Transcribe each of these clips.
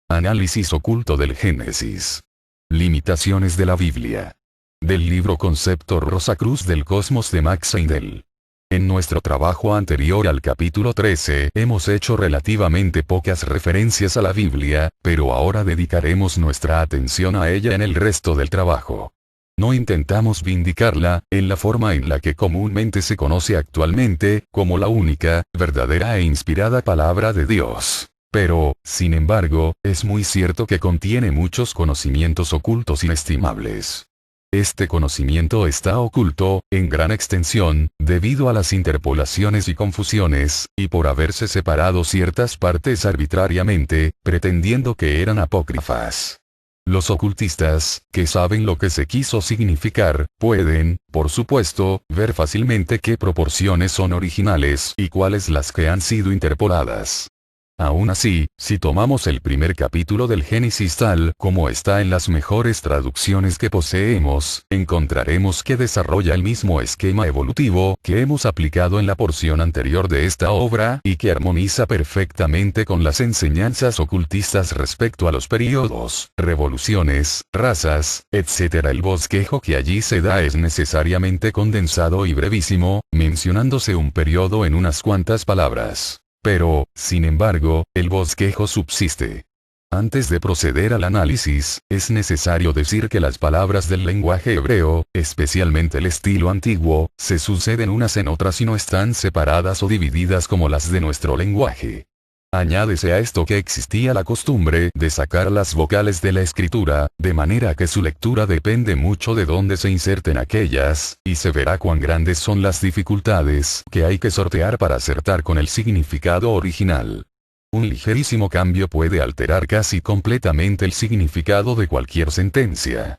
Análisis oculto del Génesis. Limitaciones de la Biblia. Del libro Concepto Rosacruz del Cosmos de Max Heindel. En nuestro trabajo anterior al capítulo 13 hemos hecho relativamente pocas referencias a la Biblia, pero ahora dedicaremos nuestra atención a ella en el resto del trabajo. No intentamos vindicarla, en la forma en la que comúnmente se conoce actualmente, como la única, verdadera e inspirada palabra de Dios. Pero, sin embargo, es muy cierto que contiene muchos conocimientos ocultos inestimables. Este conocimiento está oculto, en gran extensión, debido a las interpolaciones y confusiones, y por haberse separado ciertas partes arbitrariamente, pretendiendo que eran apócrifas. Los ocultistas, que saben lo que se quiso significar, pueden, por supuesto, ver fácilmente qué proporciones son originales y cuáles las que han sido interpoladas. Aún así, si tomamos el primer capítulo del Génesis tal como está en las mejores traducciones que poseemos, encontraremos que desarrolla el mismo esquema evolutivo que hemos aplicado en la porción anterior de esta obra y que armoniza perfectamente con las enseñanzas ocultistas respecto a los períodos, revoluciones, razas, etc. El bosquejo que allí se da es necesariamente condensado y brevísimo, mencionándose un periodo en unas cuantas palabras. Pero, sin embargo, el bosquejo subsiste. Antes de proceder al análisis, es necesario decir que las palabras del lenguaje hebreo, especialmente el estilo antiguo, se suceden unas en otras y no están separadas o divididas como las de nuestro lenguaje. Añádese a esto que existía la costumbre de sacar las vocales de la escritura, de manera que su lectura depende mucho de dónde se inserten aquellas, y se verá cuán grandes son las dificultades que hay que sortear para acertar con el significado original. Un ligerísimo cambio puede alterar casi completamente el significado de cualquier sentencia.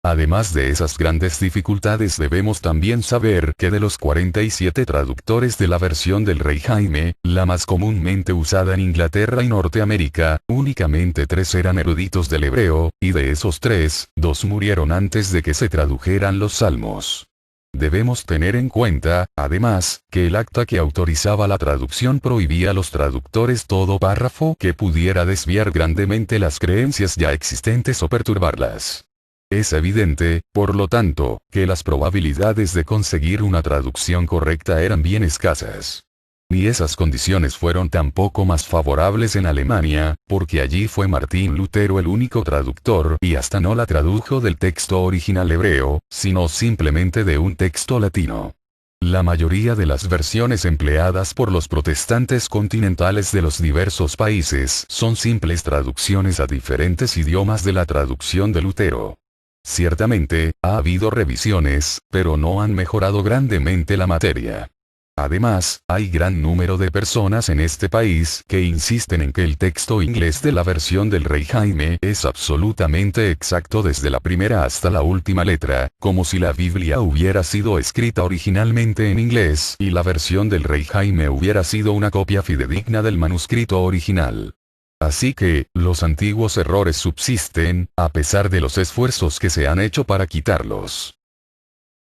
Además de esas grandes dificultades debemos también saber que de los 47 traductores de la versión del Rey Jaime, la más comúnmente usada en Inglaterra y Norteamérica, únicamente 3 eran eruditos del hebreo, y de esos 3, 2 murieron antes de que se tradujeran los salmos. Debemos tener en cuenta, además, que el acta que autorizaba la traducción prohibía a los traductores todo párrafo que pudiera desviar grandemente las creencias ya existentes o perturbarlas. Es evidente, por lo tanto, que las probabilidades de conseguir una traducción correcta eran bien escasas. Ni esas condiciones fueron tampoco más favorables en Alemania, porque allí fue Martín Lutero el único traductor y hasta no la tradujo del texto original hebreo, sino simplemente de un texto latino. La mayoría de las versiones empleadas por los protestantes continentales de los diversos países son simples traducciones a diferentes idiomas de la traducción de Lutero. Ciertamente, ha habido revisiones, pero no han mejorado grandemente la materia. Además, hay gran número de personas en este país que insisten en que el texto inglés de la versión del Rey Jaime es absolutamente exacto desde la primera hasta la última letra, como si la Biblia hubiera sido escrita originalmente en inglés y la versión del Rey Jaime hubiera sido una copia fidedigna del manuscrito original. Así que, los antiguos errores subsisten, a pesar de los esfuerzos que se han hecho para quitarlos.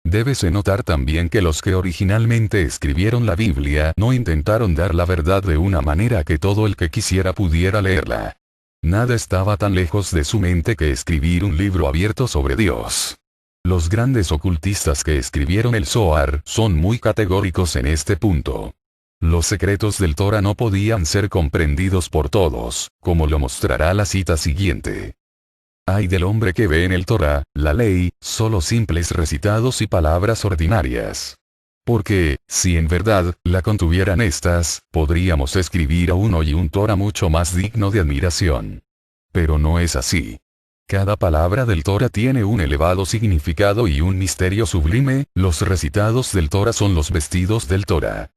Débese notar también que los que originalmente escribieron la Biblia no intentaron dar la verdad de una manera que todo el que quisiera pudiera leerla. Nada estaba tan lejos de su mente que escribir un libro abierto sobre Dios. Los grandes ocultistas que escribieron el Zohar son muy categóricos en este punto. Los secretos del Torah no podían ser comprendidos por todos, como lo mostrará la cita siguiente. Ay del hombre que ve en el Torah, la ley, solo simples recitados y palabras ordinarias. Porque, si en verdad la contuvieran estas, podríamos escribir aún hoy un Torah mucho más digno de admiración. Pero no es así. Cada palabra del Torah tiene un elevado significado y un misterio sublime. Los recitados del Torah son los vestidos del Torah.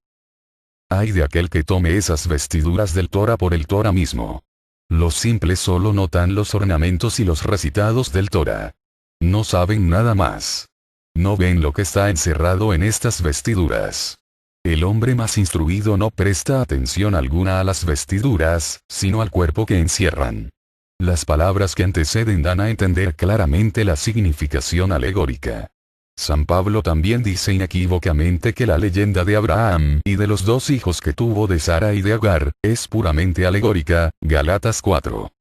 Ay de aquel que tome esas vestiduras del Torah por el Torah mismo. Los simples solo notan los ornamentos y los recitados del Torah. No saben nada más. No ven lo que está encerrado en estas vestiduras. El hombre más instruido no presta atención alguna a las vestiduras, sino al cuerpo que encierran. Las palabras que anteceden dan a entender claramente la significación alegórica. San Pablo también dice inequívocamente que la leyenda de Abraham y de los 2 hijos que tuvo de Sara y de Agar, es puramente alegórica, Gálatas 4.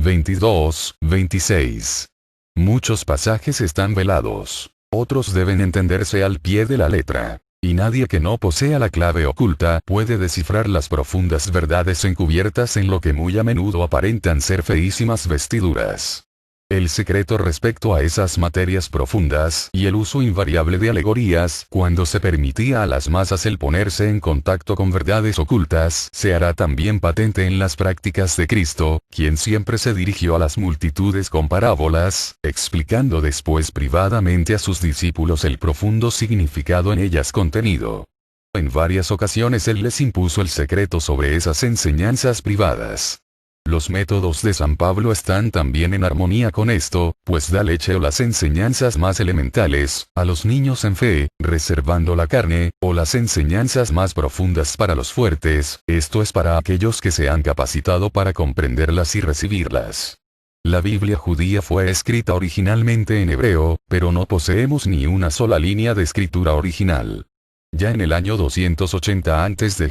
22, 26. Muchos pasajes están velados. Otros deben entenderse al pie de la letra. Y nadie que no posea la clave oculta puede descifrar las profundas verdades encubiertas en lo que muy a menudo aparentan ser feísimas vestiduras. El secreto respecto a esas materias profundas y el uso invariable de alegorías cuando se permitía a las masas el ponerse en contacto con verdades ocultas se hará también patente en las prácticas de Cristo, quien siempre se dirigió a las multitudes con parábolas, explicando después privadamente a sus discípulos el profundo significado en ellas contenido. En varias ocasiones él les impuso el secreto sobre esas enseñanzas privadas. Los métodos de San Pablo están también en armonía con esto, pues da leche o las enseñanzas más elementales, a los niños en fe, reservando la carne, o las enseñanzas más profundas para los fuertes, esto es para aquellos que se han capacitado para comprenderlas y recibirlas. La Biblia judía fue escrita originalmente en hebreo, pero no poseemos ni una sola línea de escritura original. Ya en el año 280 a.C.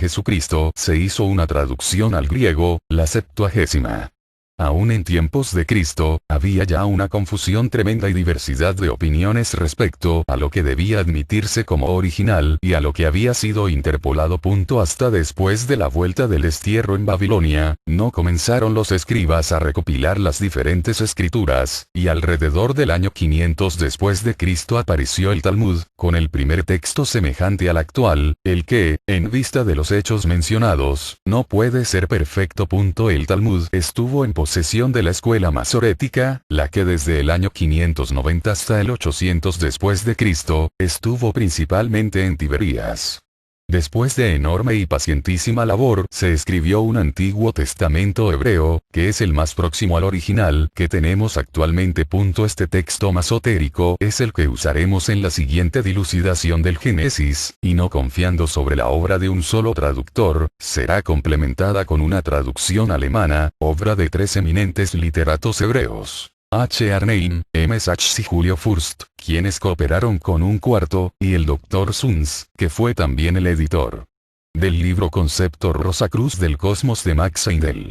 se hizo una traducción al griego, la Septuagésima. Aún en tiempos de Cristo, había ya una confusión tremenda y diversidad de opiniones respecto a lo que debía admitirse como original y a lo que había sido interpolado. Hasta después de la vuelta del destierro en Babilonia, no comenzaron los escribas a recopilar las diferentes escrituras, y alrededor del año 500 después de Cristo apareció el Talmud, con el primer texto semejante al actual, el que, en vista de los hechos mencionados, no puede ser perfecto. El Talmud estuvo en posesión de la escuela masorética, la que desde el año 590 hasta el 800 después de Cristo, estuvo principalmente en Tiberías. Después de enorme y pacientísima labor, se escribió un Antiguo Testamento hebreo, que es el más próximo al original que tenemos actualmente. Este texto masotérico es el que usaremos en la siguiente dilucidación del Génesis, y no confiando sobre la obra de un solo traductor, será complementada con una traducción alemana, obra de 3 eminentes literatos hebreos. H. Arneim, M. Sachs y Julio Furst, quienes cooperaron con un cuarto, y el Dr. Sunz, que fue también el editor del libro Concepto Rosacruz del Cosmos de Max Heindel.